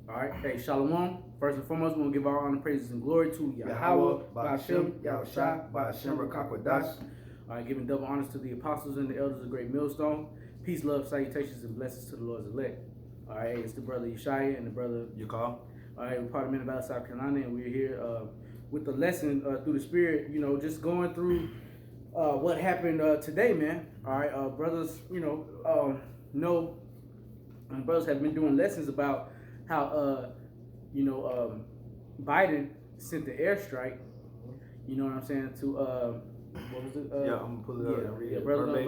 All right. Hey, Shalom. First and foremost, we want to give our honor, praises, and glory to Yahweh, Ba'ashem, Yahushua, Ba'ashem, Rakakwadash. All right, giving double honors to the apostles and the elders of Great Millstone. Peace, love, salutations, and blessings to the Lord's elect. All right, it's the brother Yeshaya and the brother Yakal. All right, we're part of Men of Valley, South Carolina, and we're here with the lesson through the Spirit. You know, just going through what happened today, man. All right, brothers. Brothers have been doing lessons about how Biden sent the airstrike. You know what I'm saying? To what was it? Yeah, I'm gonna pull it up and read it. Brother's gonna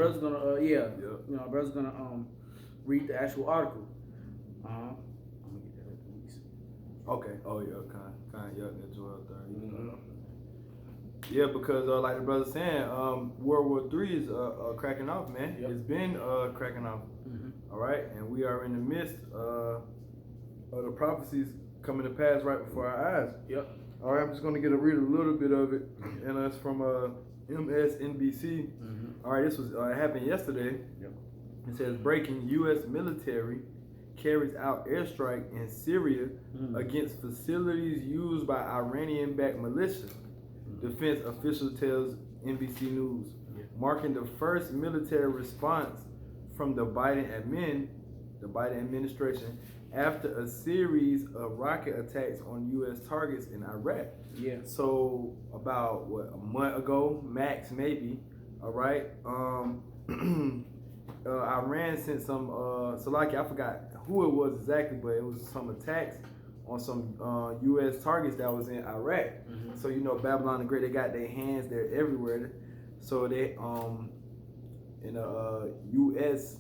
brother's gonna read the actual article. I'm gonna get that at least. Okay. Oh yeah, kind. Yeah, that's 12:30. Yeah, because like the brother saying, World War III is cracking off, man. Yep. It's been cracking off. All right, and we are in the midst of the prophecies coming to pass right before our eyes. Yep. All right, I'm just gonna read a little bit of it, and it's from MSNBC. All right, this was happened yesterday. Yep. It says breaking: U.S. military carries out airstrike in Syria against facilities used by Iranian-backed militia. Defense official tells NBC News, marking the first military response from the Biden administration after a series of rocket attacks on U.S. targets in Iraq. Yeah. So about a month ago, max maybe. All right. Iran sent some. I forgot who it was exactly, but it was some attacks on some U.S. targets that was in Iraq. So you know Babylon the Great, they got their hands there everywhere. So they in a U.S.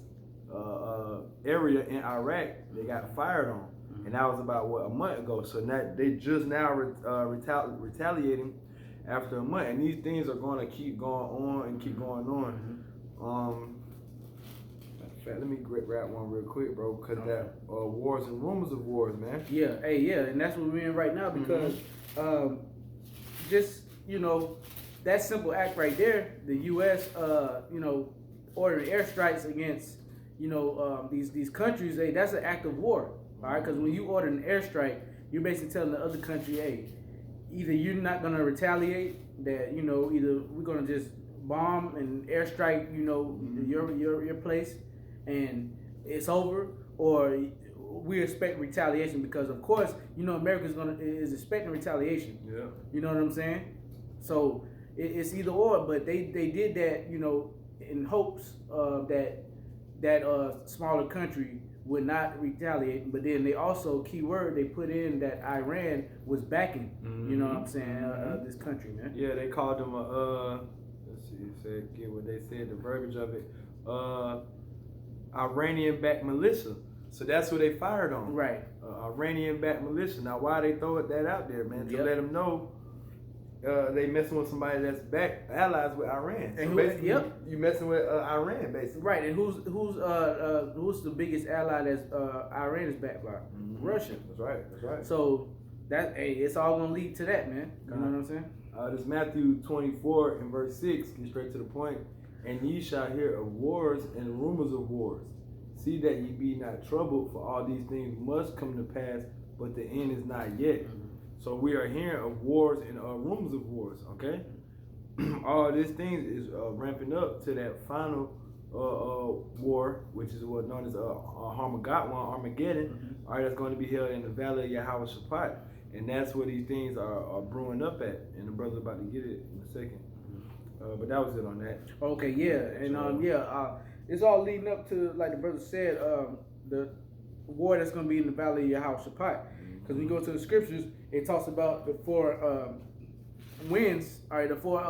Area in Iraq, they got fired on, and that was about a month ago. So now they just now retaliating after a month, and these things are going to keep going on and keep going on. Let me grab one real quick, bro, because that wars and rumors of wars, man. Yeah, and that's what we're in right now because just that simple act right there, the U.S. ordering airstrikes against these countries, that's an act of war, all right? Because when you order an airstrike, you're basically telling the other country, hey, either you're not gonna retaliate, that either we're gonna just bomb and airstrike your place and it's over, or we expect retaliation, because of course America's is expecting retaliation. Yeah, you know what I'm saying? So it's either or, but they did that in hopes that smaller country would not retaliate, but then they also, keyword, they put in that Iran was backing, you know what I'm saying, this country, man. Yeah, they called them let's see, get what they said, the verbiage of it, Iranian-backed militia. So that's what they fired on. Right. Iranian-backed militia. Now, why they throw that out there, man? To let them know they messing with somebody that's allies with Iran. And so basically, you messing with Iran, basically. Right. And who's the biggest ally that's Iran is backed by? Russia. That's right. So it's all gonna lead to that, man. You know what I'm saying? This Matthew 24 and verse 6, get straight to the point. And ye shall hear of wars and rumors of wars. See that ye be not troubled, for all these things must come to pass, but the end is not yet. So we are hearing of wars and rumors of wars, okay? All these things is ramping up to that final war, which is what known as Armageddon. All right, that's going to be held in the valley of Yahweh Shaphat. And that's where these things are brewing up at. And the brother's about to get it in a second. But that was it on that. Okay, yeah, and it's all leading up to, like the brother said, the war that's going to be in the valley of Yahweh Shaphat. Because when you go to the scriptures, it talks about the four winds, all right, the four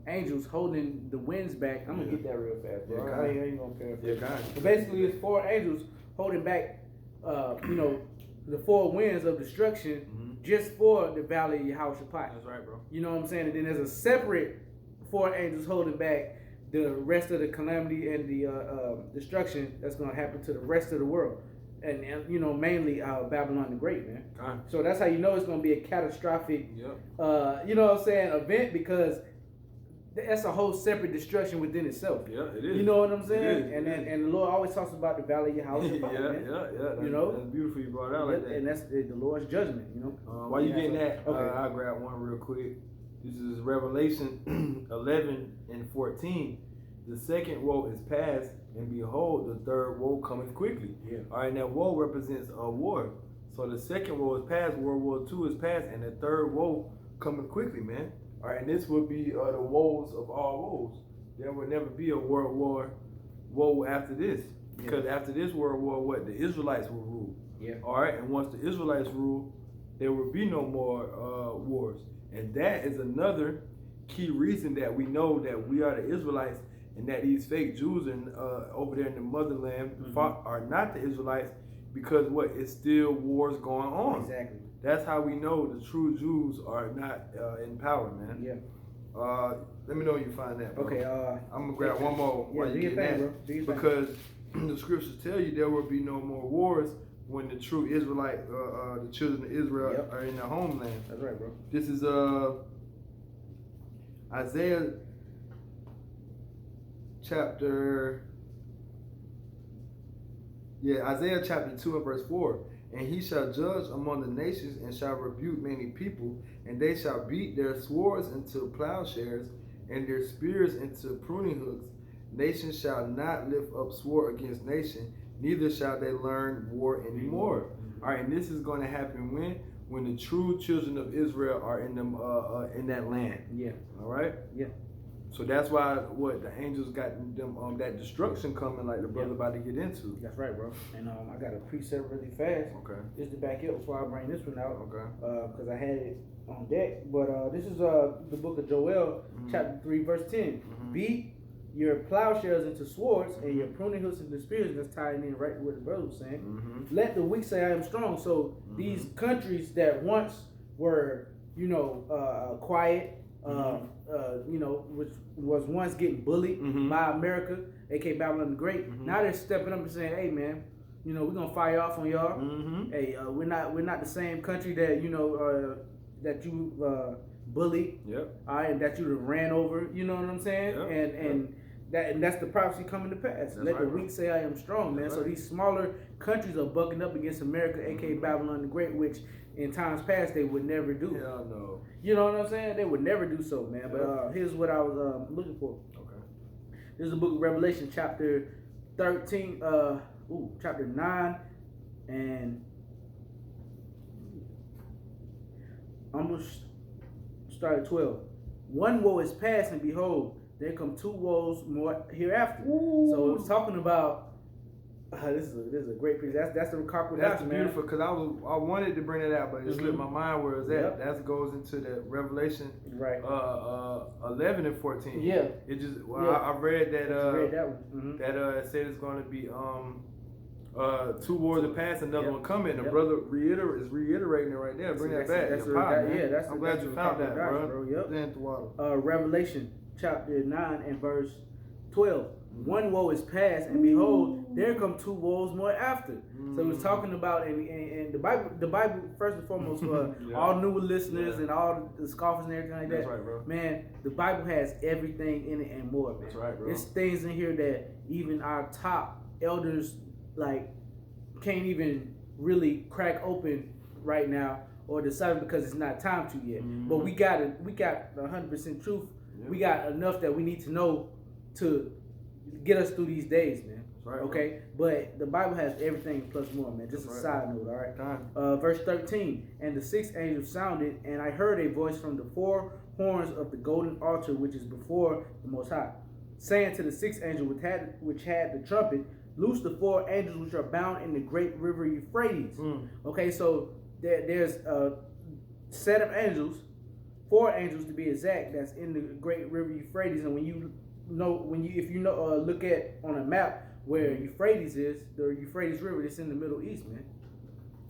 angels holding the winds back. I'm gonna get that real fast, bro. I ain't gonna care. But basically, it's four angels holding back, the four winds of destruction just for the valley of Yahweh Shaphat. That's right, bro. You know what I'm saying? And then there's a separate four angels holding back the rest of the calamity and the destruction that's gonna happen to the rest of the world. And mainly Babylon the Great, man. So that's how it's going to be a catastrophic, event, because that's a whole separate destruction within itself. Yeah, it is. You know what I'm saying? It is. And the Lord always talks about the valley of your house. Yeah, man. yeah. You know, that's beautiful. You brought it out like that. And that's the Lord's judgment. You know. While you getting that, okay. I'll grab one real quick. This is Revelation 11 and 14. The second woe is past, and behold, the third woe cometh quickly. Yeah. All right, now woe represents a war. So the second woe is past, World War II is past, and the third woe cometh quickly, man. All right, and this will be the woes of all woes. There will never be a world war woe after this, because after this world war, what the Israelites will rule. Yeah. All right, and once the Israelites rule, there will be no more wars, and that is another key reason that we know that we are the Israelites, and that these fake Jews over there in the motherland are not the Israelites, because what? It's still wars going on. Exactly. That's how we know the true Jews are not in power, man. Yeah. Let me know when you find that, bro. Okay. I'm gonna grab one more while you get that, bro. because the scriptures tell you there will be no more wars when the true Israelite, the children of Israel are in their homeland. That's right, bro. This is Isaiah chapter 2 and verse 4. And he shall judge among the nations, and shall rebuke many people, and they shall beat their swords into plowshares, and their spears into pruning hooks. Nation shall not lift up sword against nation, neither shall they learn war anymore. All right, and this is going to happen when the true children of Israel are in them in that land. Yeah. All right. Yeah. So that's why the angels got them that destruction coming, like the brother about to get into. That's right, bro. And I got a preset really fast. Okay. Just to back up before I bring this one out. Okay. Because I had it on deck. But this is the book of Joel, chapter 3, verse 10. Beat your plowshares into swords and your pruning hooks into spears. And that's tying in right with what the brother was saying. Let the weak say I am strong. So these countries that once were, quiet, which was once getting bullied by America, aka Babylon the Great. Now they're stepping up and saying, "Hey, man, we're gonna fire off on y'all. Hey, we're not the same country that that you bullied, all right, and that you ran over. You know what I'm saying? And that's the prophecy coming to pass. Let the weak say I am strong, man. So these smaller countries are bucking up against America, aka Babylon the Great, which in times past they would never do. Hell no. You know what I'm saying? They would never do so, man. But here's what I was looking for. Okay. This is the book of Revelation, chapter 13, chapter 9, and I'm gonna start at 12. One woe is past, and behold, there come two woes more hereafter. Ooh. So it's talking about. This is a great piece. That's the Carpenter. That's beautiful, because I wanted to bring it out, but it slipped my mind where it's at. That goes into the Revelation 11 and 14. Yeah. It just I read that read that one. That said it's going to be two wars of past, another one coming. The brother is reiterating it right there. Bring that back. I'm glad you found that, bro. Yep. Revelation chapter 9 and verse 12. One woe is past, and behold, there come two woes more after. So it's talking about, and the Bible first and foremost for all new listeners and all the scoffers and everything like that. That's right, bro. Man, the Bible has everything in it and more, man. That's right, bro. There's things in here that even our top elders can't even really crack open right now or decide, because it's not time to yet. But we got 100% truth. Yeah. We got enough that we need to know to get us through these days, man. Right, okay, but the Bible has everything plus more, man. Just a side note, all right. Verse 13. And the sixth angel sounded, and I heard a voice from the four horns of the golden altar, which is before the Most High, saying to the sixth angel which had the trumpet, loose the four angels which are bound in the great river Euphrates. Okay, so there's a set of angels, 4 angels to be exact, that's in the great river Euphrates. And if you look at on a map where Euphrates is, the Euphrates River, it's in the Middle East, man.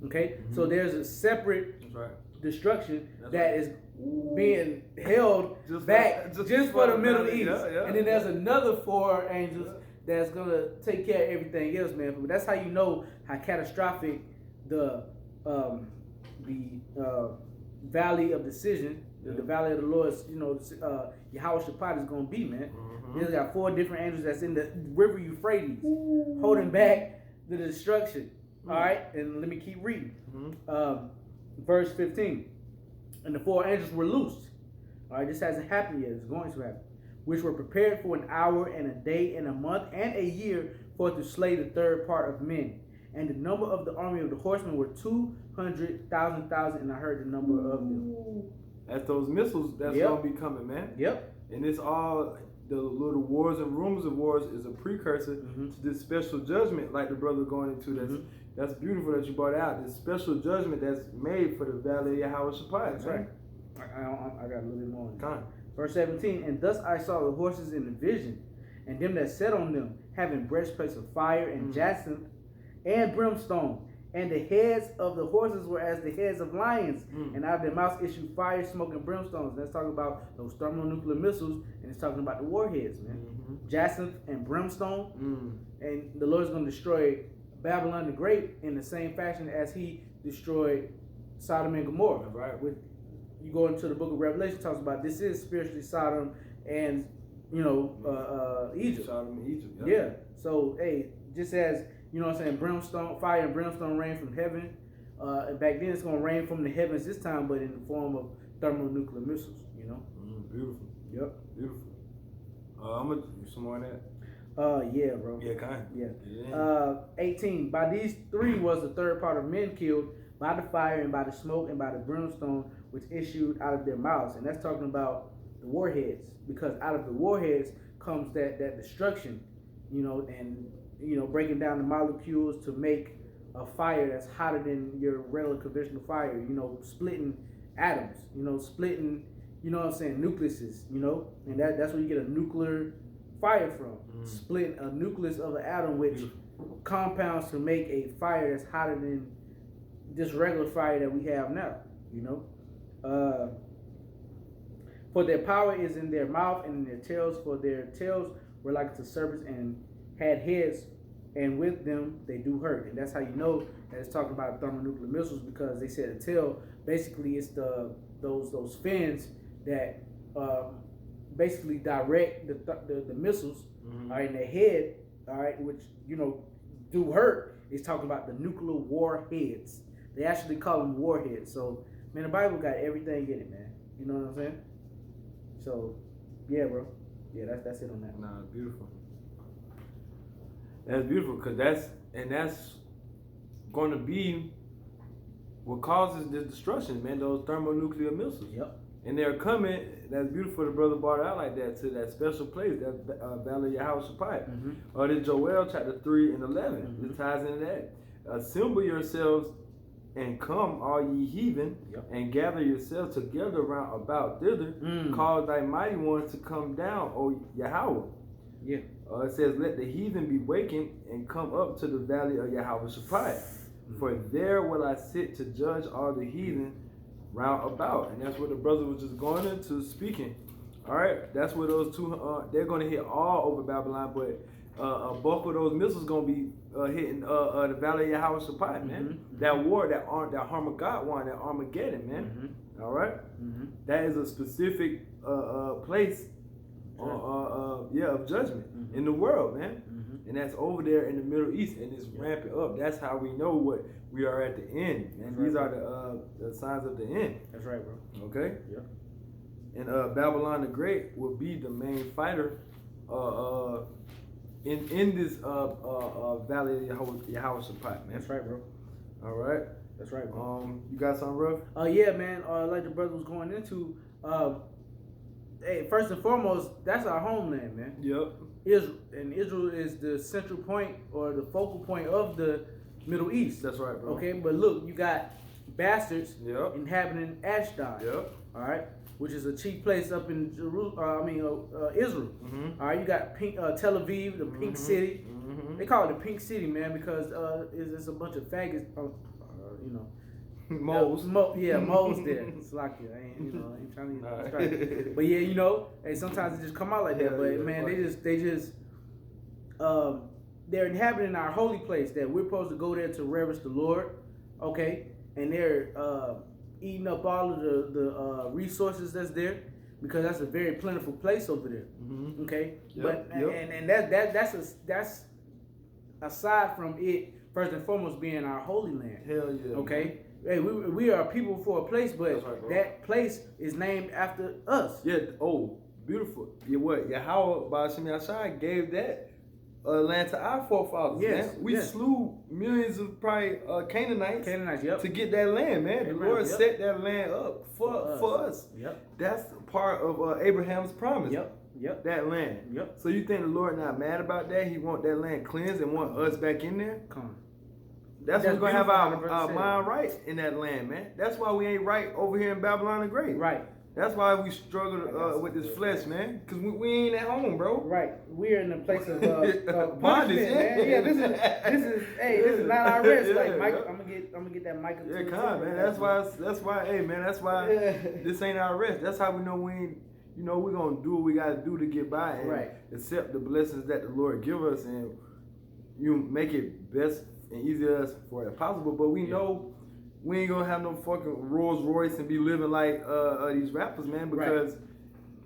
Okay, so there's a separate destruction that is being held back just for the Middle East, and then there's another 4 angels that's gonna take care of everything else, man. But that's how you know how catastrophic the valley of decision, the valley of the Lord's, Yahweh Shabbat is going to be, man. There's got 4 different angels that's in the river Euphrates, holding back the destruction. All right, and let me keep reading. Verse 15. And the 4 angels were loosed. All right, this hasn't happened yet. It's going to happen. Which were prepared for an hour and a day and a month and a year for to slay the third part of men. And the number of the army of the horsemen were 200,000, and I heard the number of them. That's those missiles that's going to be coming, man. Yep. And it's all, the little wars and rumors of wars is a precursor to this special judgment, like the brother going into. That's beautiful that you brought out. This special judgment that's made for the valley of Yahweh Shabbat. That's right. I got a little bit more. Time. Verse 17. And thus I saw the horses in the vision, and them that sat on them, having breastplates of fire and jacinth and brimstone, and the heads of the horses were as the heads of lions, and out of their mouths issued fire, smoke, and brimstones. That's talking about those thermonuclear missiles, and it's talking about the warheads, man. Jacinth and brimstone, and the Lord's going to destroy Babylon the Great in the same fashion as He destroyed Sodom and Gomorrah. Right. With you go into the book of Revelation, talks about this is spiritually Sodom and Egypt. Sodom and Egypt. Yeah. So hey, just as brimstone, fire and brimstone rain from heaven. Back then, it's going to rain from the heavens this time, but in the form of thermonuclear missiles. Beautiful. Yep. Beautiful. I'm gonna do some more on that. Yeah, bro. Yeah, kind. Yeah. 18. By these 3 was the third part of men killed by the fire and by the smoke and by the brimstone which issued out of their mouths. And that's talking about the warheads, because out of the warheads comes that destruction, and breaking down the molecules to make a fire that's hotter than your regular conventional fire, splitting atoms, splitting, nucleuses, and that's where you get a nuclear fire from. Split a nucleus of an atom, which compounds to make a fire that's hotter than this regular fire that we have now, For their power is in their mouth and in their tails, for their tails were like to serpents and had heads, and with them they do hurt. And that's how you know that it's talking about thermonuclear missiles, because they said the tail basically is those fins that basically direct the missiles. All right, in their head, all right, which do hurt. It's talking about the nuclear warheads. They actually call them warheads. So man, the Bible got everything in it, man. You know what I'm saying? So yeah, bro. Yeah, that's it on that. Nah, beautiful. That's beautiful, because that's going to be what causes this destruction, man. Those thermonuclear missiles. Yep. And they're coming. That's beautiful. The brother brought it out like that, to that special place, that valley of Yahweh Shabbat. This Joel chapter 3 and 11. It ties into that. Assemble yourselves and come, all ye heathen, and gather yourselves together round about thither. Cause thy mighty ones to come down, O Yahweh. Yeah. It says, let the heathen be wakened and come up to the valley of Yahweh Shabbat. For there will I sit to judge all the heathen round about. And that's what the brother was just going into speaking. All right, that's where those 2 they're going to hit all over Babylon, but a bulk of those missiles going to be hitting the valley of Yahweh Shabbat, man. That war, that Armageddon, that Armageddon, man. All right, that is a specific place of judgment in the world, man. And that's over there in the Middle East, and it's ramping up. That's how we know what we are at the end, and these are the signs of the end. That's right, bro. Okay. Yeah. And Babylon the Great will be the main fighter in this valley of Yahweh Shabbat, man. That's right, bro. All right. That's right, bro. You got something, rough? Yeah, man. Like the brother was going into. Hey, first and foremost, that's our homeland, man. Yep. Israel is the central point or the focal point of the Middle East. That's right, bro. Okay, but look, you got bastards inhabiting Ashdod. Yep. All right, which is a cheap place up in Israel. All right, you got Tel Aviv, the Pink City. They call it the Pink City, man, because it's a bunch of faggots. Moles. Moles there. It's like I ain't trying to strike. But yeah, hey, sometimes it just come out like that. But man, they just they're inhabiting our holy place that we're supposed to go there to reverence the Lord. Okay, and they're eating up all of the resources that's there, because that's a very plentiful place over there. Mm-hmm. Okay, Yep, but yep. and that's aside from it first and foremost being our holy land. Hell yeah. Okay. Hey, we are a people for a place, but That's right, bro. that place is named after us. Yeah. Oh, beautiful. Yeah, what? Yahweh Ba'ashim Yashai gave that land to our forefathers. Yes, man. We yes. slew millions of probably Canaanites Yep. to get that land, man. Amen, The Lord yep. set that land up for us. Yep. That's part of Abraham's promise. Yep. That land. Yep. So you think the Lord not mad about that? He want that land cleansed and want us back in there? Come on. That's when we're going to have beautiful, our mind right in that land, man. That's why we ain't right over here in Babylon the Great. Right. That's why we struggle with this flesh, man. Because we ain't at home, bro. Right. We're in a place of Bondage, punishment, man. Yeah, this is not our rest. Yeah, like Mike, yeah. I'm gonna get that Micah. Yeah, come on, man. That's why, hey, man, that's why this ain't our rest. That's how we know we ain't, we're going to do what we got to do to get by and accept the blessings that the Lord give us, and you make it best and easier for as possible. But we know we ain't gonna have no fucking Rolls Royce and be living like these rappers, man, because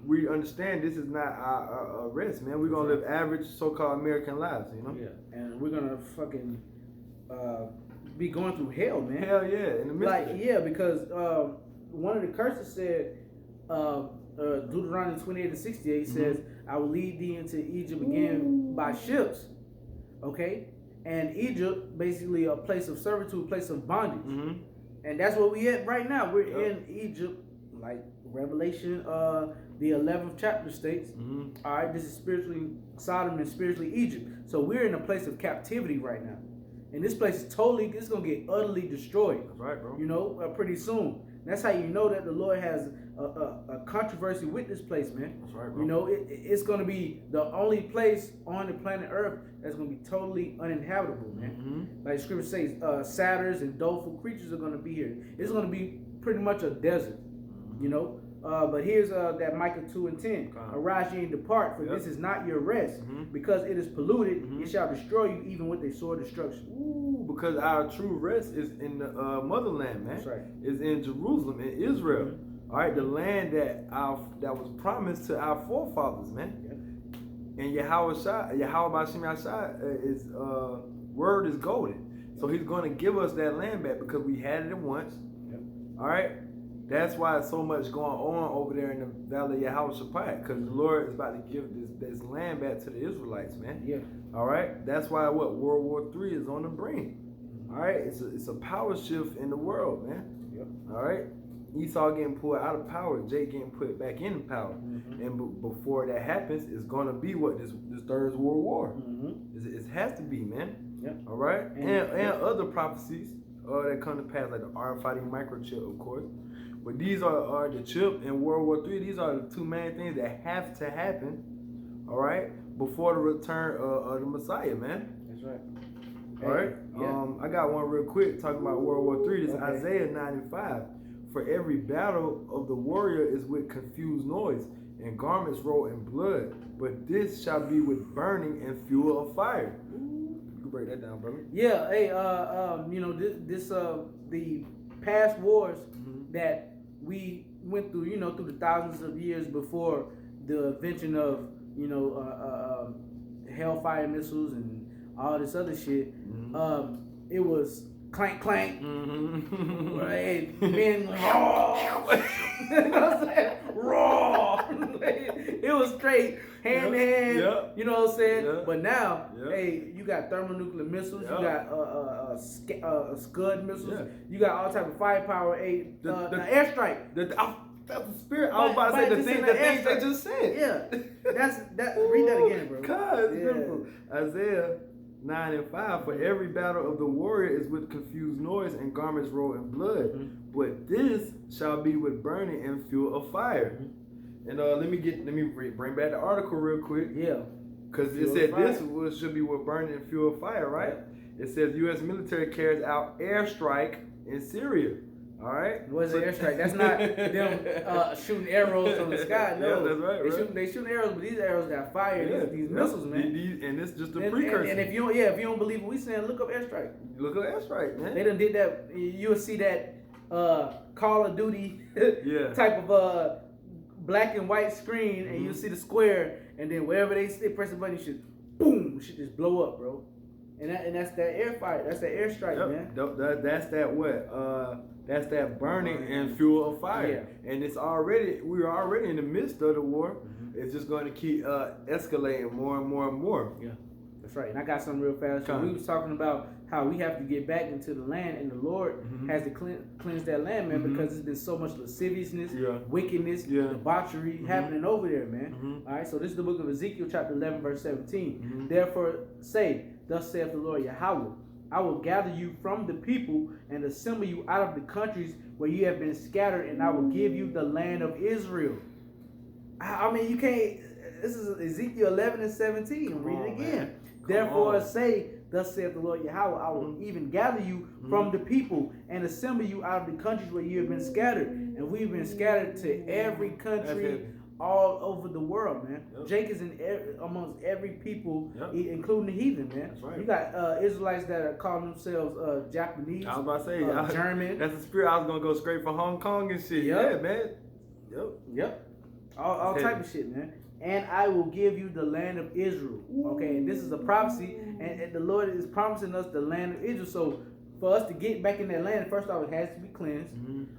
we understand this is not our rest, man. We're gonna live average so-called American lives, Yeah, and we're gonna fucking be going through hell, man. Hell yeah, in the midst of it. Because one of the curses said, Deuteronomy 28:68 says, "I will lead thee into Egypt again by ships." Okay. And Egypt, basically a place of servitude, a place of bondage. Mm-hmm. And that's where we at right now. We're in Egypt, like Revelation, the 11th chapter states. Mm-hmm. All right, this is spiritually Sodom and spiritually Egypt. So we're in a place of captivity right now. And this place is it's going to get utterly destroyed. That's right, bro. Pretty soon. That's how you know that the Lord has a controversy with this place, man. That's right, bro. It's going to be the only place on the planet Earth that's going to be totally uninhabitable, man. Mm-hmm. Like Scripture says, satyrs and doleful creatures are going to be here. It's going to be pretty much a desert, But here's that Micah 2:10. Arise ye and depart, for this is not your rest. Because it is polluted, it shall destroy you even with a sore destruction. Ooh, because our true rest is in the motherland, man. That's right. Is in Jerusalem, in Israel. All right, the land that was promised to our forefathers, man. And Yahweh Ba'ashim Yashai is word is golden. So he's going to give us that land back because we had it at once. All right. That's why so much going on over there in the valley of Yahweh Shaphat, because the Lord is about to give this land back to the Israelites, man. Yeah. All right. That's why World War III is on the brink. All right. It's a power shift in the world, man. Yep. All right. Esau getting pulled out of power, Jake getting put back in power, and before that happens, it's gonna be what this third world war. It has to be, man. Yep. All right. And other prophecies that come to pass, like the RFID microchip, of course. But these are the chip and World War III. These are the two main things that have to happen, all right, before the return of the Messiah, man. That's right. All right. Yeah. I got one real quick talking about World War III. This is Isaiah 9:5. For every battle of the warrior is with confused noise, and garments roll in blood. But this shall be with burning and fuel of fire. You can break that down, brother. Yeah. Hey. The past wars that we went through, through the thousands of years before the invention of, Hellfire missiles and all this other shit. It was clank, clank. Right? Men, raw. You know what I'm saying? Raw. It was straight hand to hand. You know what I'm saying? But now, hey, you got thermonuclear missiles. You got Scud missiles. You got all type of firepower. The airstrike. That's the spirit. I was about to say the things they just said. Yeah. Read that again, bro. God, it's beautiful. Isaiah 9:5. For every battle of the warrior is with confused noise and garments roll in blood. But this shall be with burning and fuel of fire. And let me bring back the article real quick. Yeah. Because it said this should be with burning and fuel of fire, right? It says U.S. military carries out airstrike in Syria. All right. What's an airstrike? That's not them shooting arrows from the sky. No, that's right. They shooting arrows, but these arrows got fire. These missiles, man. And it's just a precursor. And if you don't believe what we saying, look up airstrike. Look up airstrike, man. They done did that. You'll see that Call of Duty Yeah. type of black and white screen, and you see the square, and then wherever they press the button, shit, boom, shit just blow up, bro. And that's that air fight. That's that airstrike, man. That's that what? That's that burning and fuel of fire. Yeah. And we're already in the midst of the war. It's just going to keep escalating more and more and more. Yeah, that's right. And I got something real fast. So we was talking about how we have to get back into the land, and the Lord has to cleanse that land, man, because there's been so much lasciviousness, wickedness, debauchery happening over there, man. All right, so this is the book of Ezekiel, chapter 11, verse 17. Therefore say, thus saith the Lord Yahweh, I will gather you from the people and assemble you out of the countries where you have been scattered, and I will give you the land of Israel. I mean, you can't. This is Ezekiel 11 and 17. Read it again. Therefore say, thus saith the Lord Yahweh, I will even gather you from the people and assemble you out of the countries where you have been scattered. And we've been scattered to every country all over the world, man. Jake is in amongst every people, including the heathen, man. That's right. You got Israelites that are calling themselves Japanese. I was about to say, German. That's the spirit. I was going to go straight for Hong Kong and shit. Yeah, man. Yep. All type of shit, man. And I will give you the land of Israel. Okay, and this is a prophecy, and the Lord is promising us the land of Israel. So for us to get back in that land, first off, it has to be cleansed.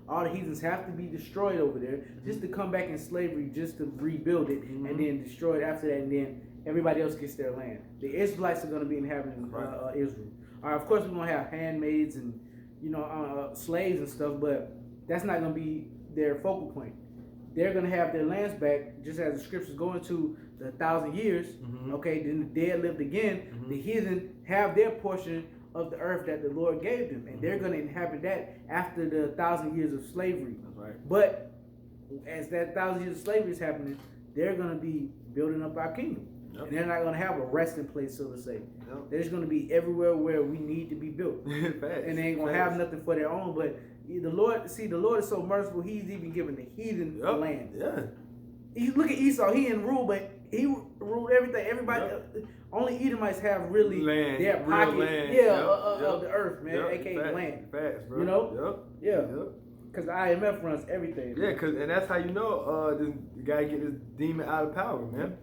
All the heathens have to be destroyed over there, just to come back in slavery, just to rebuild it, and then destroy it after that, and then everybody else gets their land. The Israelites are going to be inhabiting Israel. All right, of course, we're going to have handmaids and slaves and stuff, but that's not going to be their focal point. They're going to have their lands back, just as the scriptures go into the 1,000 years. Okay, then the dead lived again. The heathen have their portion of the earth that the Lord gave them, and they're going to inhabit that after the 1,000 years of slavery. That's right. But as that 1,000 years of slavery is happening, they're going to be building up our kingdom. And they're not going to have a resting place, so to say. They're just going to be everywhere where we need to be built. And they ain't going to have nothing for their own, but the Lord is so merciful. He's even giving the heathen land. You look at Esau. He didn't rule, but he ruled everything. Everybody, only Edomites have really land, their pocket, of the earth, man, aka land. Facts, bro. You know, because the IMF runs everything. Yeah, and that's how you know you gotta get this demon out of power, man.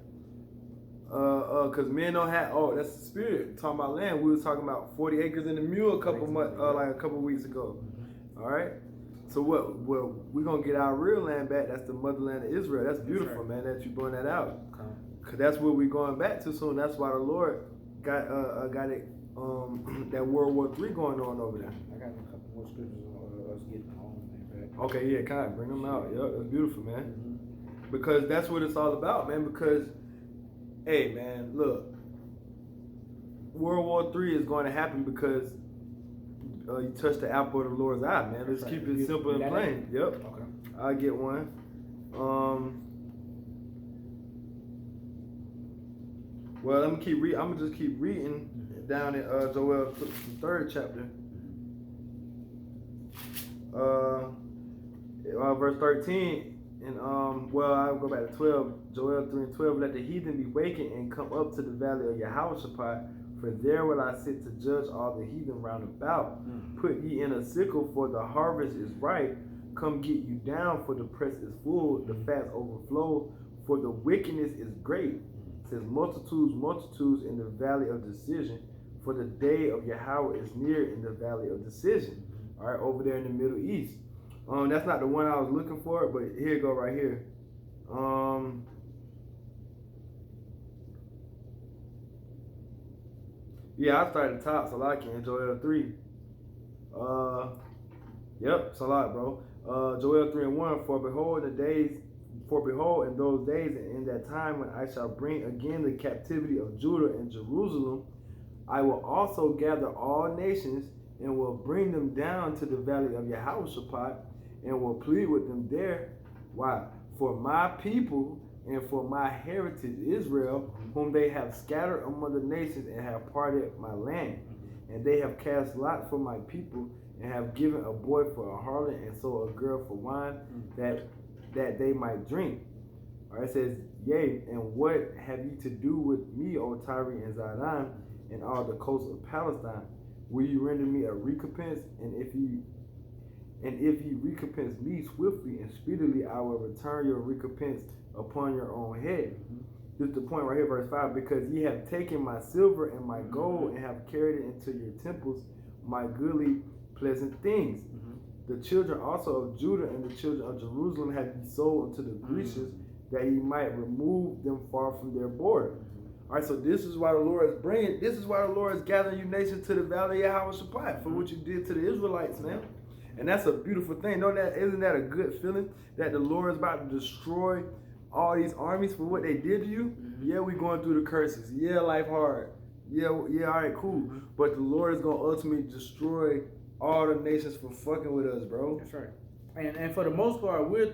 Cause men don't have. Oh, that's the spirit. Talking about land. We was talking about 40 acres in the mule a couple weeks ago. All right. So what? Well, we're gonna get our real land back. That's the motherland of Israel. That's beautiful, man. That you bring that out. Cause that's where we're going back to soon. That's why the Lord got it. That World War III going on over there. I got a couple more scriptures on us getting home, man. Okay, yeah, kind of bring them out. Yep, that's beautiful, man. Because that's what it's all about, man. Because, hey, man, look, World War III is going to happen because you touched the apple of the Lord's eye, man. Let's keep it simple and plain. Yep. Okay. I'll get one. Well, I'm gonna just keep reading down in Joel, the 3rd chapter. Verse 13, and I'll go back to 12. Joel 3 and 12. Let the heathen be wakened and come up to the valley of Yahushua, for there will I sit to judge all the heathen round about. Put ye in a sickle, for the harvest is ripe. Come get you down, for the press is full, the fats overflow, for the wickedness is great. It says multitudes in the valley of decision, for the day of Yahweh is near in the valley of decision. All right, over there in the Middle East. That's not the one I was looking for, but here you go right here. Yeah, I started at the top, Salaki in Joel 3. Yep, Salat, bro. Joel 3 and 1. For behold, in those days and in that time when I shall bring again the captivity of Judah and Jerusalem, I will also gather all nations and will bring them down to the valley of Yahushua and will plead with them there. Why? For my people and for my heritage Israel, whom they have scattered among the nations and have parted my land. And they have cast lot for my people and have given a boy for a harlot and so a girl for wine, that they might drink. All right, it says, yea, and what have ye to do with me, O Tyre and Zidon, and all the coasts of Palestine? Will you render me a recompense? And And if ye recompense me swiftly and speedily, I will return your recompense upon your own head. This is the point right here, verse 5. Because ye have taken my silver and my gold and have carried it into your temples, my goodly pleasant things. The children also of Judah and the children of Jerusalem have ye sold unto the Grecians, that ye might remove them far from their border. All right, so this is why the Lord is bringing. This is why the Lord is gathering you nations to the valley of Yahweh for what you did to the Israelites, man. And that's a beautiful thing. Isn't that a good feeling that the Lord is about to destroy all these armies for what they did to you? Yeah, we going through the curses. Yeah, life hard. Yeah, all right, cool. But the Lord is gonna ultimately destroy all the nations for fucking with us, bro. That's right. And for the most part, we're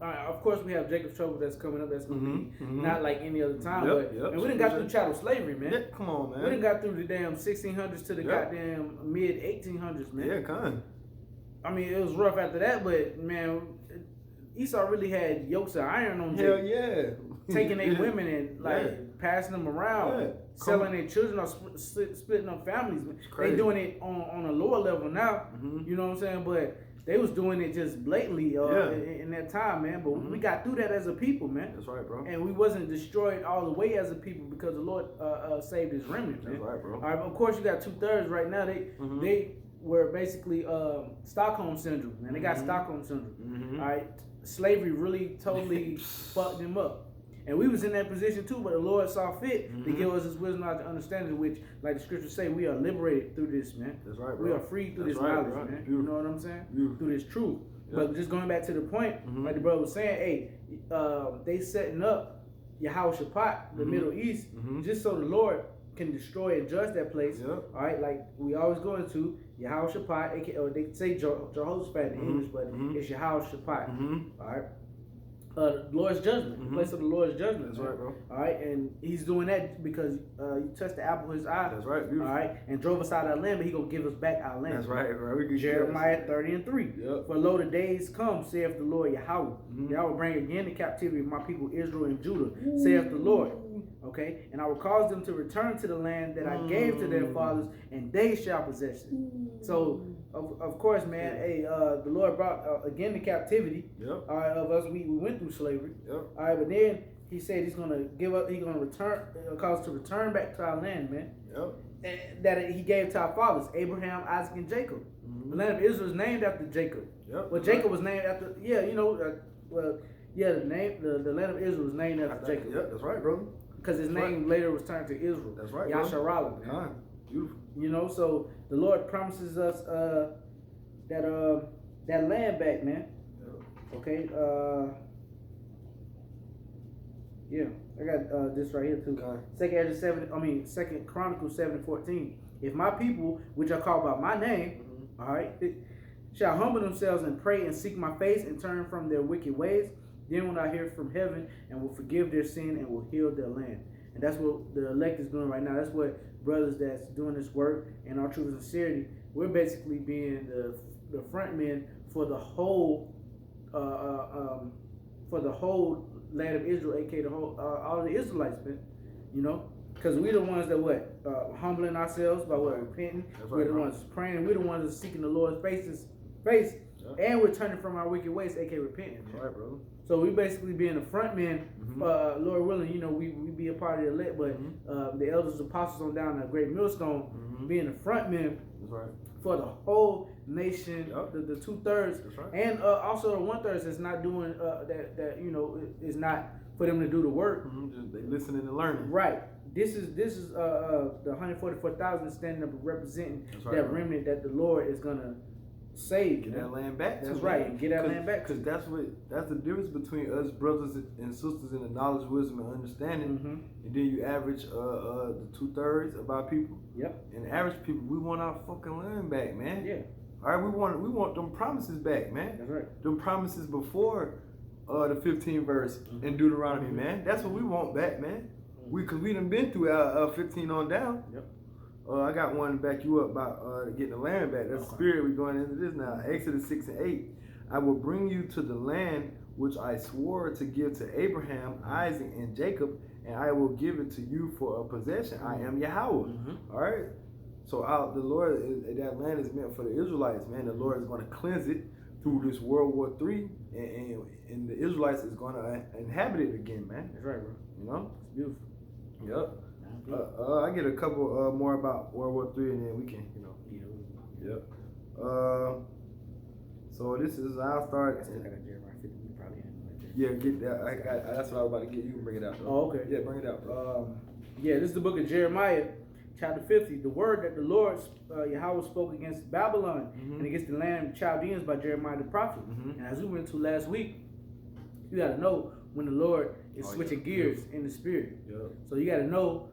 of course we have Jacob's trouble that's coming up. That's gonna be not like any other time. And we done got through chattel slavery, man. Yeah, come on, man. We done got through the damn 1600s to the goddamn mid 1800s, man. Yeah, kind. I mean, it was rough after that, but man, Esau really had yokes of iron on Jacob. Hell yeah. Taking their women and like passing them around, selling their children or splitting up families. They doing it on a lower level now. You know what I'm saying? But they was doing it just blatantly in that time, man. But we got through that as a people, man. That's right, bro. And we wasn't destroyed all the way as a people because the Lord saved His remnant, man. That's right, bro. All right, of course you got 2/3 right now. They were basically Stockholm syndrome, man. They got Stockholm syndrome. All right, slavery really totally fucked them up. And we was in that position too, but the Lord saw fit to give us His wisdom and understanding, which, like the scriptures say, we are liberated through this, man. That's right, bro. We are free through this knowledge, man. You know what I'm saying? Through this truth. But just going back to the point, like the brother was saying, hey, they setting up Yehoshaphat, the Middle East, just so the Lord can destroy and judge that place. All right, like we always go into Yehoshaphat, aka, or they say Jehoshaphat in English, but it's Yehoshaphat. All right. The Lord's judgment, the place of the Lord's judgment. That's right, bro. All right, and He's doing that because you touched the apple of His eye. That's right, beautiful. All right, and drove us out of our land, but He gonna give us back our land. That's right, bro. Jeremiah 30:3. For lo, the days come, saith the Lord Yahweh. I will bring again the captivity of my people Israel and Judah, saith the Lord. Okay, and I will cause them to return to the land that I gave to their fathers, and they shall possess it. So, of course, man, hey, the Lord brought again the captivity of us. We went through slavery. All right, but then He said He's gonna give up. He's gonna return, cause us to return back to our land, man. And that He gave to our fathers, Abraham, Isaac, and Jacob. The land of Israel is named after Jacob. Well, Jacob was named after. The land of Israel was named after Jacob. That's right, brother. Because his name later was turned to Israel. That's right. Yasharallah. Beautiful. You know, so the Lord promises us that land back, man. Okay. I got this right here too. Second Chronicles 7:14. If my people, which are called by my name, all right, shall humble themselves and pray and seek my face and turn from their wicked ways, then will I hear from heaven and will forgive their sin and will heal their land. And that's what the elect is doing right now. That's what brothers that's doing this work in our truth and sincerity, we're basically being the front men for the whole land of Israel, aka the whole all the Israelites, man. You know, because we're the ones that humbling ourselves by repenting. We're the ones praying. We're the ones that seeking the Lord's face, and we're turning from our wicked ways, aka repenting. That's right, brother. So we basically being the front men, Lord willing, you know, we be a part of the elect, but the elders, apostles on down the great millstone, being the front men for the whole nation, the 2/3, and also the 1/3 that's not doing that you know is not for them to do the work. Just they listening and learning. Right. This is the 144,000 standing up and representing that remnant that the Lord is gonna save. Get that land back. That's right. Get that land back. Because that's the difference between us brothers and sisters in the knowledge, wisdom, and understanding. And then you average the 2/3 of our people. And the average people, we want our fucking land back, man. All right, we want them promises back, man. That's right. Them promises before the 15th verse in Deuteronomy, man. That's what we want back, man. Cause we done been through 15 on down. I got one to back you up about getting the land back. That's the spirit we're going into this now. Exodus 6:8. I will bring you to the land which I swore to give to Abraham, Isaac, and Jacob, and I will give it to you for a possession. I am Yahweh. All right. So the Lord, that land is meant for the Israelites, man. The Lord is going to cleanse it through this World War III, and the Israelites is going to inhabit it again, man. That's right, bro. You know? It's beautiful. Yep. I get a couple more about World War III, and then we can, you know. Yep. So this is, I'll start. I still got a Jeremiah 50. We probably ain't. Yeah, get that. That's what I was about to get. You can bring it out, though. Oh, okay. Yeah, bring it out, bro. Yeah, this is the book of Jeremiah, chapter 50. The word that the Lord, Yahweh, spoke against Babylon and against the land of Chaldeans by Jeremiah the prophet. And as we went to last week, you got to know when the Lord is switching gears in the spirit. So you got to know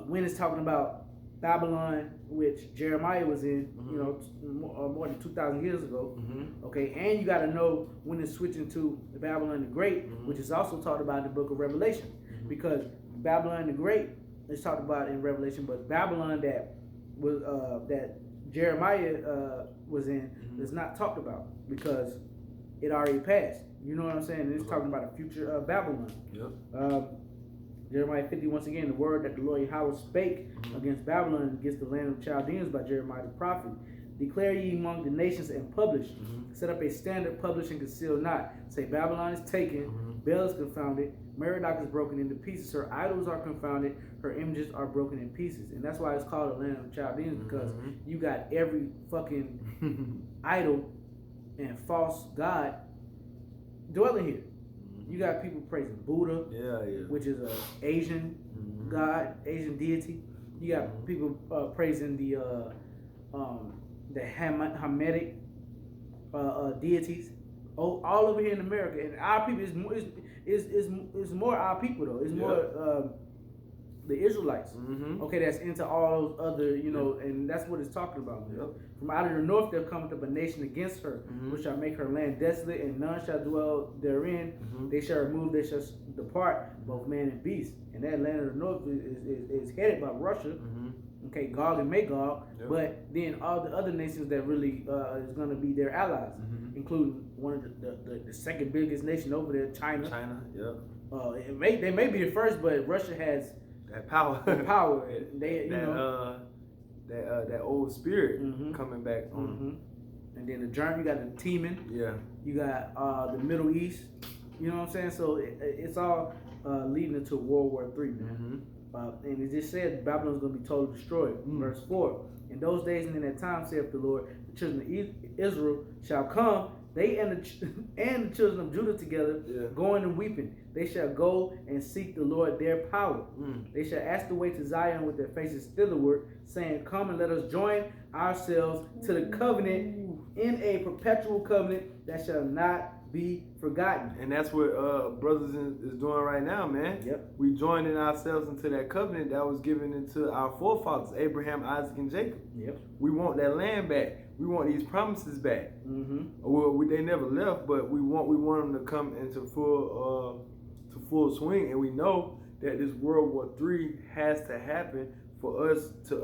when it's talking about Babylon, which Jeremiah was in, you know, more than 2,000 years ago. Okay, and you got to know when it's switching to Babylon the Great, which is also talked about in the book of Revelation, because Babylon the Great is talked about in Revelation, but Babylon that was that Jeremiah was in is not talked about because it already passed. You know what I'm saying? It's talking about a future Babylon. Jeremiah 50, once again, the word that the Lord Yahweh spake against Babylon, against the land of Chaldeans by Jeremiah the prophet. Declare ye among the nations and publish. Set up a standard, publish and conceal not. Say Babylon is taken, Bel is confounded, Merodach is broken into pieces, her idols are confounded, her images are broken in pieces. And that's why it's called the land of Chaldeans, because you got every fucking idol and false god dwelling here. You got people praising Buddha, which is an Asian god, Asian deity. You got people praising the Hamitic deities. All over here in America, and our people is more our people though. It's more the Israelites. Okay, that's into all those other, you know, and that's what it's talking about. From out of the north there cometh up a nation against her, which shall make her land desolate, and none shall dwell therein. They shall remove, they shall depart, both man and beast. And that land of the north is headed by Russia. Okay, Gog and Magog, but then all the other nations that really is going to be their allies, including one of the second biggest nation over there, China. They may be the first, but Russia has that power. They, that old spirit coming back on. And then the German, you got the Teeman. You got the Middle East. You know what I'm saying? So it's all leading into World War III, man. And it just said Babylon's going to be totally destroyed. Verse 4. In those days and in that time, saith the Lord, the children of Israel shall come, they and the children of Judah together, going and weeping. They shall go and seek the Lord their power. They shall ask the way to Zion with their faces thitherward, saying, come and let us join ourselves to the covenant in a perpetual covenant that shall not be forgotten. And that's what brothers is doing right now, man. We joining ourselves into that covenant that was given into our forefathers, Abraham, Isaac, and Jacob. We want that land back. We want these promises back. Well, they never left, but we want them to come into full swing, and we know that this World War III has to happen for us to